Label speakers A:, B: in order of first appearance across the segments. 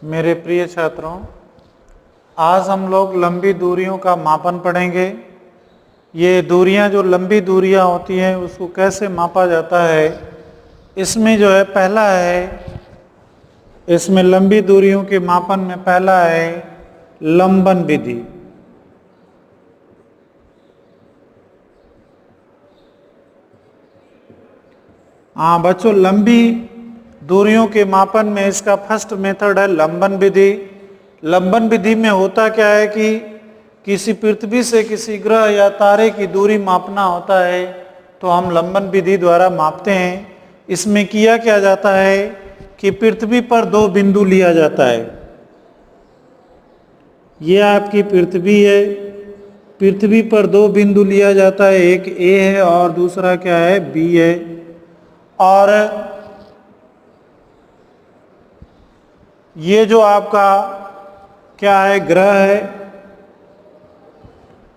A: मेरे प्रिय छात्रों, आज हम लोग लंबी दूरियों का मापन पढ़ेंगे। ये दूरियां जो लंबी दूरियां होती हैं उसको कैसे मापा जाता है। इसमें जो है पहला है, इसमें लंबी दूरियों के मापन में पहला है लंबन विधि। हाँ बच्चों, लंबी दूरियों के मापन में इसका फर्स्ट मेथड है लंबन विधि। लंबन विधि में होता क्या है कि किसी पृथ्वी से किसी ग्रह या तारे की दूरी मापना होता है तो हम लंबन विधि द्वारा मापते हैं। इसमें किया क्या जाता है कि पृथ्वी पर दो बिंदु लिया जाता है। ये आपकी पृथ्वी है, पृथ्वी पर दो बिंदु लिया जाता है, एक ए है और दूसरा क्या है, बी है। और ये जो आपका क्या है, ग्रह है,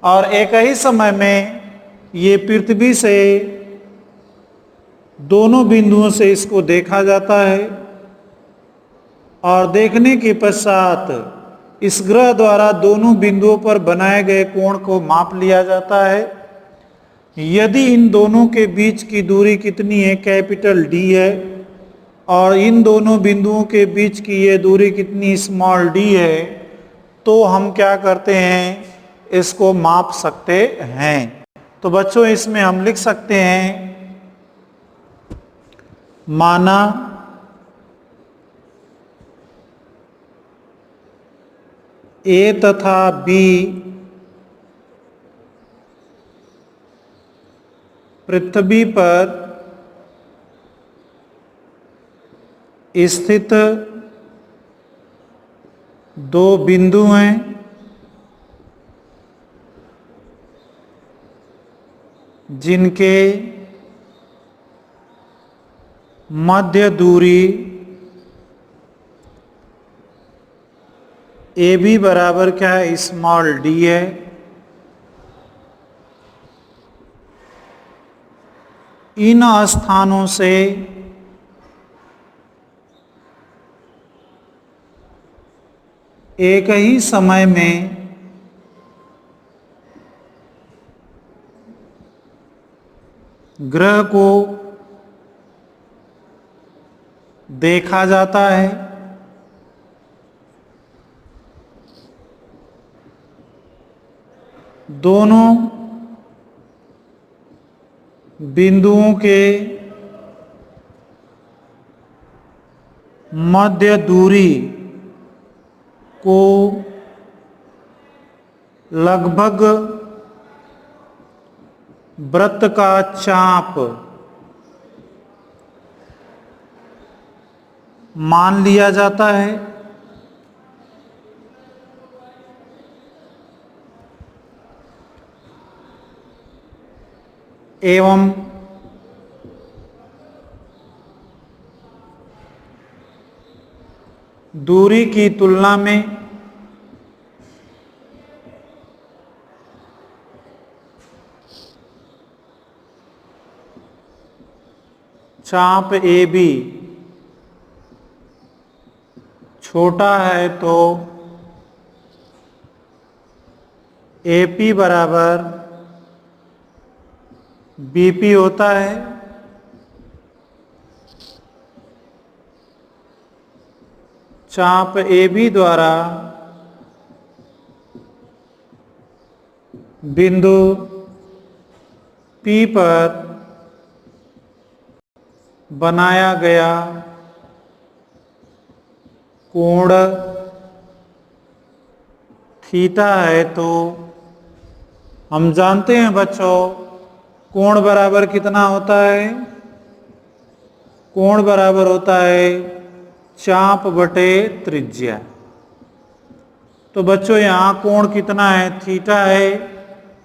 A: और एक ही समय में ये पृथ्वी से दोनों बिंदुओं से इसको देखा जाता है और देखने के पश्चात इस ग्रह द्वारा दोनों बिंदुओं पर बनाए गए कोण को माप लिया जाता है। यदि इन दोनों के बीच की दूरी कितनी है, कैपिटल डी है, और इन दोनों बिंदुओं के बीच की ये दूरी कितनी, स्मॉल डी है, तो हम क्या करते हैं, इसको माप सकते हैं। तो बच्चों इसमें हम लिख सकते हैं, माना ए तथा बी पृथ्वी पर स्थित दो बिंदु हैं जिनके मध्य दूरी ए बी बराबर क्या है, स्मॉल डी है। इन स्थानों से एक ही समय में ग्रह को देखा जाता है। दोनों बिंदुओं के मध्य दूरी को लगभग वृत्त का चाप मान लिया जाता है। एवं दूरी की तुलना में चाप ए बी छोटा है तो ए पी बराबर बी पी होता है। चाप ए बी द्वारा बिंदु पी पर बनाया गया कोण थीटा है। तो हम जानते हैं बच्चों, कोण बराबर कितना होता है, कोण बराबर होता है चाप बटे त्रिज्या। तो बच्चों यहाँ कोण कितना है, थीटा है,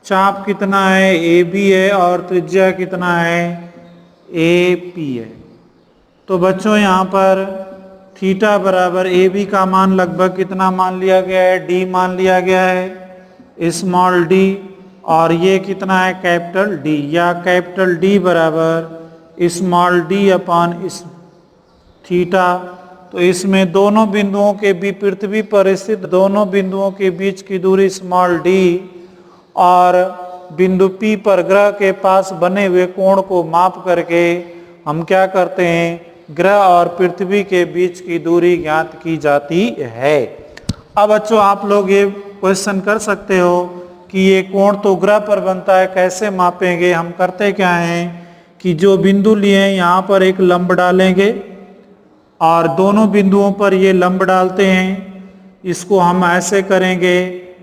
A: चाप कितना है, ए बी है, और त्रिज्या कितना है, ए पी है। तो बच्चों यहाँ पर थीटा बराबर ए बी का मान लगभग कितना मान लिया गया है, डी मान लिया गया है, स्मॉल डी, और ये कितना है, कैपिटल डी, या कैपिटल डी बराबर स्मॉल डी अपॉन इस थीटा। तो इसमें दोनों बिंदुओं के बीच, पृथ्वी पर स्थित दोनों बिंदुओं के बीच की दूरी स्मॉल डी और बिंदु P पर ग्रह के पास बने हुए कोण को माप करके हम क्या करते हैं, ग्रह और पृथ्वी के बीच की दूरी ज्ञात की जाती है। अब बच्चों आप लोग ये क्वेश्चन कर सकते हो कि ये कोण तो ग्रह पर बनता है, कैसे मापेंगे। हम करते क्या हैं कि जो बिंदु लिए हैं यहाँ पर एक लंब डालेंगे और दोनों बिंदुओं पर ये लंब डालते हैं। इसको हम ऐसे करेंगे,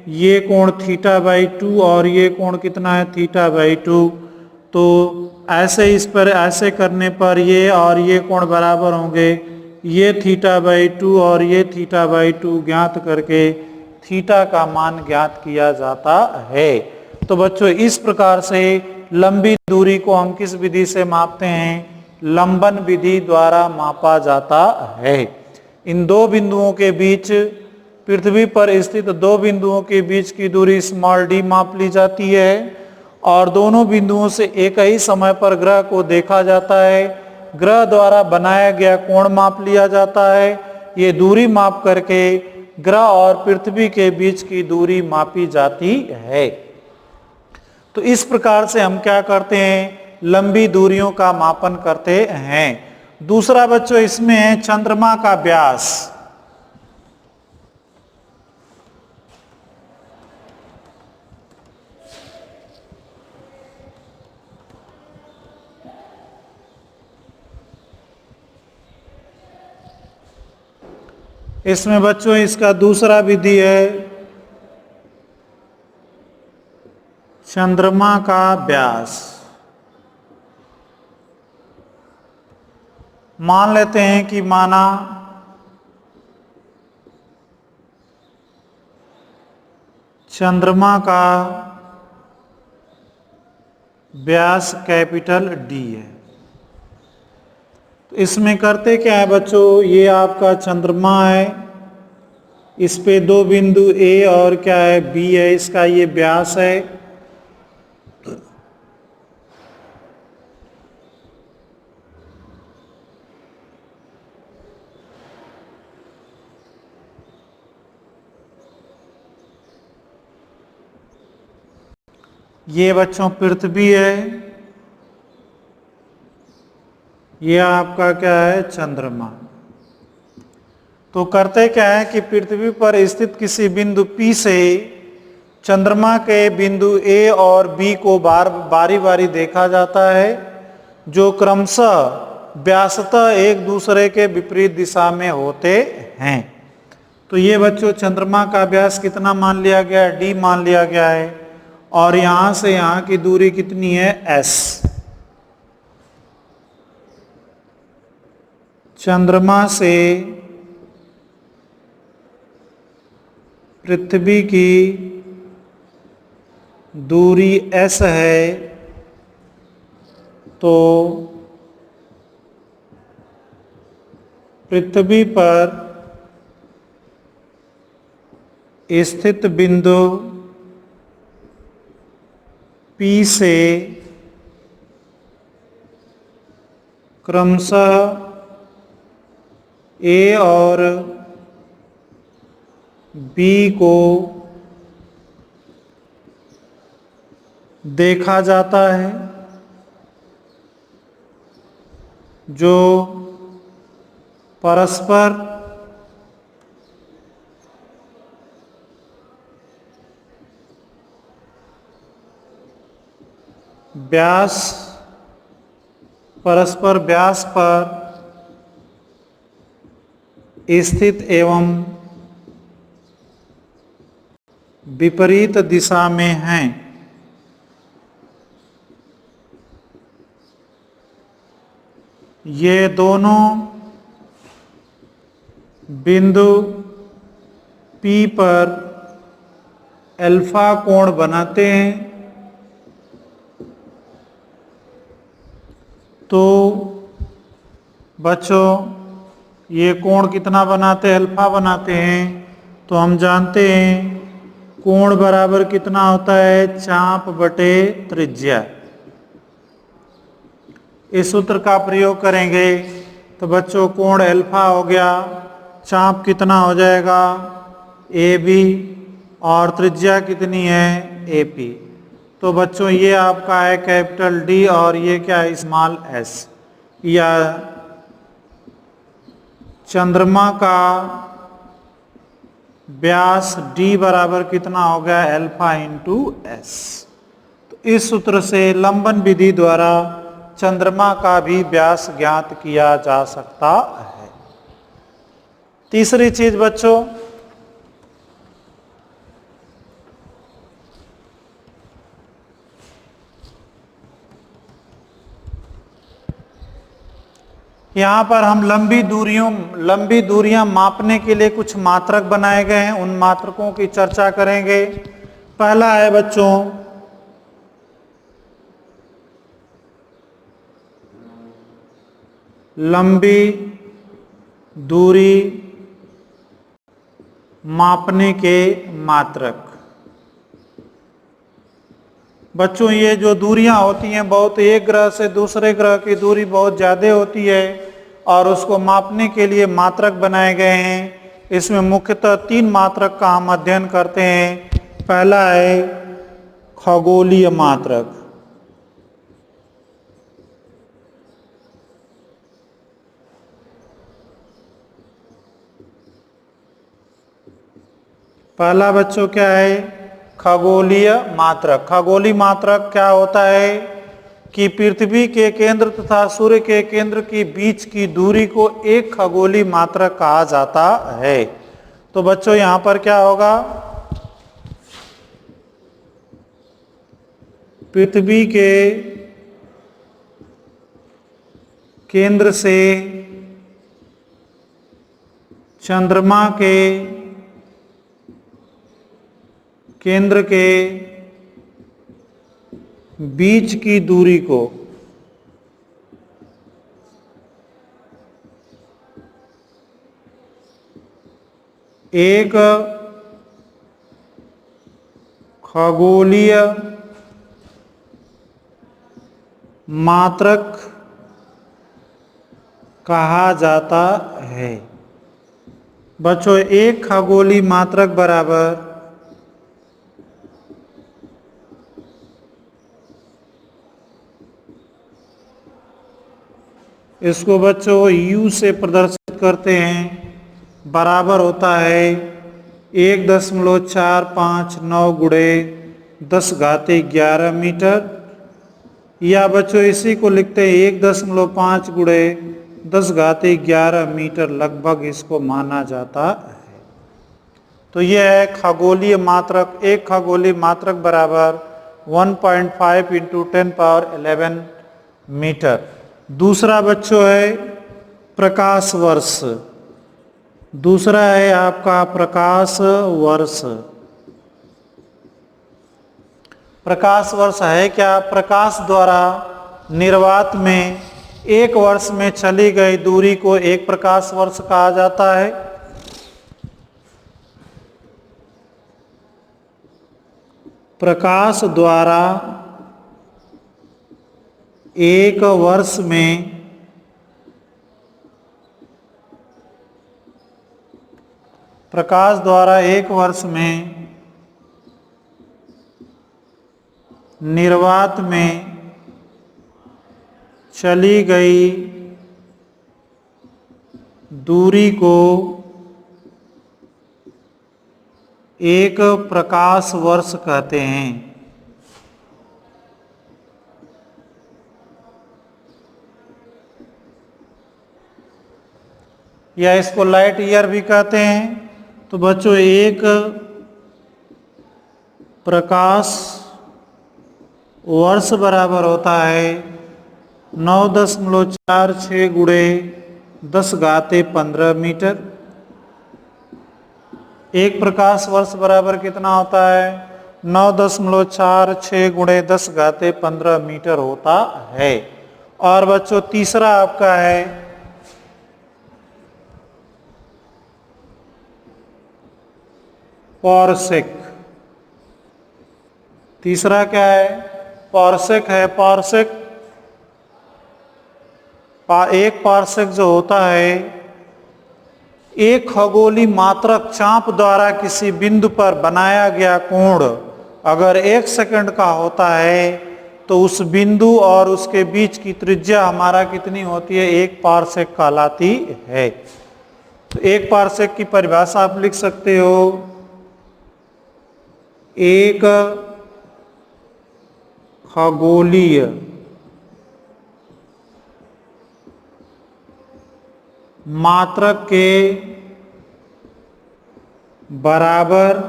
A: ये कोण θ/2 और ये कोण कितना है θ/2। तो ऐसे इस पर ऐसे करने पर ये और ये कोण बराबर होंगे, ये θ/2 और ये θ/2 ज्ञात करके थीटा का मान ज्ञात किया जाता है। तो बच्चों इस प्रकार से लंबी दूरी को हम किस विधि से मापते हैं, लंबन विधि द्वारा मापा जाता है। इन दो बिंदुओं के बीच, पृथ्वी पर स्थित दो बिंदुओं के बीच की दूरी स्मॉल डी माप ली जाती है और दोनों बिंदुओं से एक ही समय पर ग्रह को देखा जाता है। ग्रह द्वारा बनाया गया कोण माप लिया जाता है। ये दूरी माप करके ग्रह और पृथ्वी के बीच की दूरी मापी जाती है। तो इस प्रकार से हम क्या करते हैं, लंबी दूरियों का मापन करते हैं। दूसरा बच्चों इसमें है चंद्रमा का व्यास। इसमें बच्चों इसका दूसरा विधि है चंद्रमा का व्यास। मान लेते हैं कि माना चंद्रमा का व्यास कैपिटल डी है। तो इसमें करते क्या है बच्चों, ये आपका चंद्रमा है, इस पे दो बिंदु ए और क्या है बी है, इसका ये व्यास है। ये बच्चों पृथ्वी है, ये आपका क्या है चंद्रमा। तो करते क्या है कि पृथ्वी पर स्थित किसी बिंदु P से चंद्रमा के बिंदु A और B को बारी बारी देखा जाता है, जो क्रमशः व्यासतः एक दूसरे के विपरीत दिशा में होते हैं। तो ये बच्चों चंद्रमा का व्यास कितना मान लिया गया है, D मान लिया गया है और यहाँ से यहाँ की दूरी कितनी है, S। चंद्रमा से पृथ्वी की दूरी S है, तो पृथ्वी पर स्थित बिंदु P से क्रमशः A और B को देखा जाता है, जो परस्पर व्यास पर स्थित एवं विपरीत दिशा में हैं। ये दोनों बिंदु P पर अल्फा कोण बनाते हैं। तो बच्चों ये कोण कितना बनाते हैं, अल्फा बनाते हैं। तो हम जानते हैं कोण बराबर कितना होता है, चाप बटे त्रिज्या। इस सूत्र का प्रयोग करेंगे तो बच्चों कोण अल्फा हो गया, चाप कितना हो जाएगा ए बी, और त्रिज्या कितनी है ए पी। तो बच्चों ये आपका है कैपिटल डी और ये क्या है स्मॉल एस। या चंद्रमा का व्यास डी बराबर कितना हो गया अल्फा इंटू एस। तो इस सूत्र से लंबन विधि द्वारा चंद्रमा का भी व्यास ज्ञात किया जा सकता है। तीसरी चीज बच्चों, यहाँ पर हम लंबी दूरियां मापने के लिए कुछ मात्रक बनाए गए हैं, उन मात्रकों की चर्चा करेंगे। पहला है बच्चों लंबी दूरी मापने के मात्रक। बच्चों ये जो दूरियां होती हैं बहुत, एक ग्रह से दूसरे ग्रह की दूरी बहुत ज़्यादा होती है और उसको मापने के लिए मात्रक बनाए गए हैं। इसमें मुख्यतः 3 मात्रक का हम अध्ययन करते हैं। पहला है खगोलीय मात्रक, पहला बच्चों क्या है खगोलीय मात्रक। खगोलीय मात्रक क्या होता है कि पृथ्वी के केंद्र तथा सूर्य के केंद्र के बीच की दूरी को एक खगोलीय मात्रक कहा जाता है। तो बच्चों यहां पर क्या होगा, पृथ्वी के केंद्र से चंद्रमा के केंद्र के बीच की दूरी को एक खगोलीय मात्रक कहा जाता है। बच्चों एक खगोलीय मात्रक बराबर इसको बच्चों U से प्रदर्शित करते हैं, बराबर होता है 1.459 गुणे 10⁻11 मीटर। या बच्चों इसी को लिखते हैं 1.5 गुणे 10⁻11 मीटर लगभग इसको माना जाता है। तो यह है खगोलीय मात्रक। एक खगोलीय मात्रक बराबर 1.5 × 10⁻11 मीटर। दूसरा बच्चों है प्रकाश वर्ष। दूसरा है आपका प्रकाश वर्ष। प्रकाश वर्ष है क्या, प्रकाश द्वारा निर्वात में एक वर्ष में चली गई दूरी को एक प्रकाश वर्ष कहा जाता है। प्रकाश द्वारा एक वर्ष में निर्वात में चली गई दूरी को एक प्रकाश वर्ष कहते हैं। या इसको लाइट ईयर भी कहते हैं। तो बच्चों एक प्रकाश वर्ष बराबर होता है 9.46 गुणे 10⁻15 मीटर। एक प्रकाश वर्ष बराबर कितना होता है 9.46 गुणे 10⁻15 मीटर होता है। और बच्चों तीसरा आपका है पारसेक। तीसरा क्या है पारसेक है। पारसेक एक पार्सेक जो होता है, एक खगोलीय मात्रक चाप द्वारा किसी बिंदु पर बनाया गया कोण अगर 1 सेकंड का होता है तो उस बिंदु और उसके बीच की त्रिज्या हमारा कितनी होती है? 1 पार्सेक कहलाती है। तो 1 पार्सेक की परिभाषा आप लिख सकते हो, एक खगोलीय मात्रक के बराबर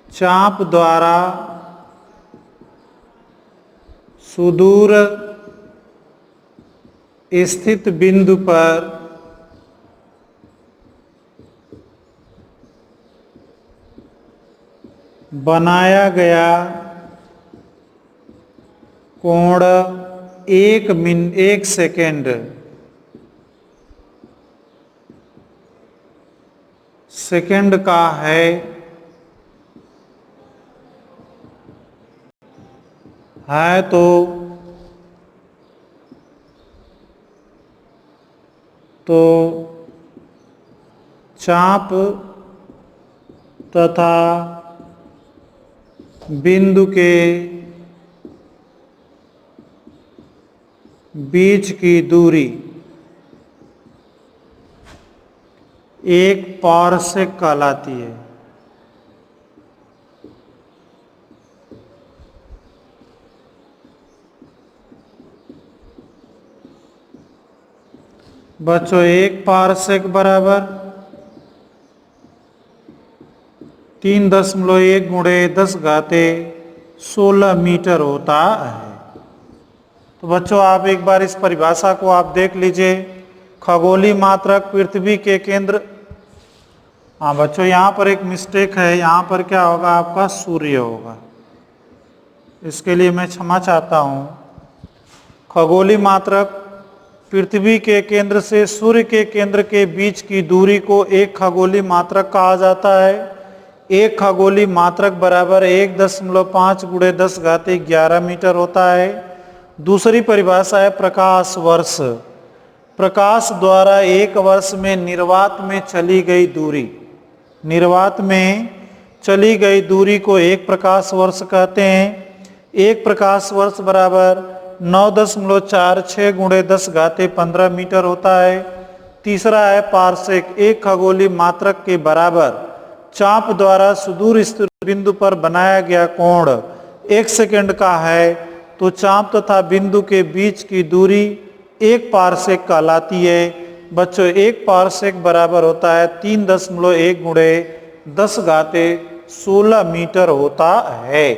A: चाप द्वारा सुदूर स्थित बिंदु पर बनाया गया कोण 1 सेकंड का है तो चाप तथा बिंदु के बीच की दूरी 1 पार्सेक कहलाती है। बच्चों 1 पार्सेक बराबर 3.1 गुणे 10⁻16 मीटर होता है। तो बच्चों आप एक बार इस परिभाषा को आप देख लीजिए। खगोलीय मात्रक पृथ्वी के केंद्र, हाँ बच्चों यहाँ पर एक मिस्टेक है, यहाँ पर क्या होगा? आपका सूर्य होगा, इसके लिए मैं क्षमा चाहता हूँ। खगोलीय मात्रक पृथ्वी के केंद्र से सूर्य के केंद्र के बीच की दूरी को एक खगोलीय मात्रक कहा जाता है। एक खगोलीय मात्रक बराबर 1.5 गुणे 10⁻11 मीटर होता है। दूसरी परिभाषा है प्रकाश वर्ष। प्रकाश द्वारा 1 वर्ष में निर्वात में चली गई दूरी, निर्वात में चली गई दूरी को 1 प्रकाश वर्ष कहते हैं। 1 प्रकाश वर्ष बराबर 9.46 गुणे 10⁻15 मीटर होता है। तीसरा है पार्सेक। एक खगोलीय मात्रक के बराबर चाप द्वारा सुदूर स्थित बिंदु पर बनाया गया कोण 1 सेकंड का है तो चाप तथा बिंदु के बीच की दूरी 1 पार्सेक कहलाती है। बच्चों 1 पार्सेक बराबर होता है 3.1 गुणे 10⁻16 मीटर होता है।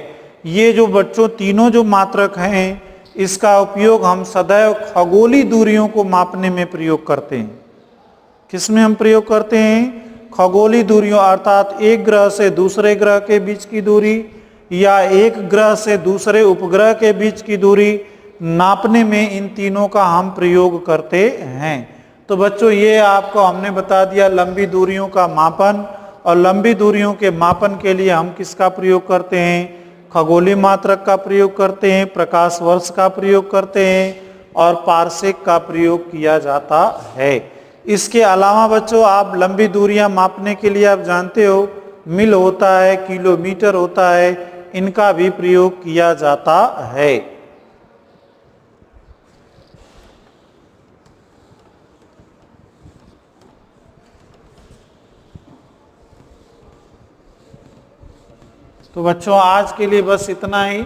A: ये जो बच्चों तीनों जो मात्रक हैं, इसका उपयोग हम सदैव खगोलीय दूरियों को मापने में प्रयोग करते हैं। किसमें हम प्रयोग करते हैं? खगोलीय दूरियों, अर्थात एक ग्रह से दूसरे ग्रह के बीच की दूरी या एक ग्रह से दूसरे उपग्रह के बीच की दूरी नापने में इन तीनों का हम प्रयोग करते हैं। तो बच्चों ये आपको हमने बता दिया लंबी दूरियों का मापन, और लंबी दूरियों के मापन के लिए हम किसका प्रयोग करते हैं? खगोलीय मात्रक का प्रयोग करते हैं, प्रकाश वर्ष का प्रयोग करते हैं और पार्सेक का प्रयोग किया जाता है। इसके अलावा बच्चों आप लंबी दूरियां मापने के लिए आप जानते हो मील होता है, किलोमीटर होता है, इनका भी प्रयोग किया जाता है। तो बच्चों आज के लिए बस इतना ही।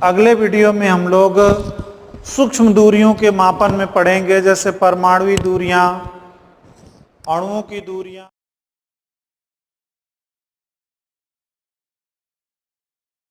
A: अगले वीडियो में हम लोग सूक्ष्म दूरियों के मापन में पढ़ेंगे, जैसे परमाणु दूरियां, अणुओं की दूरियां।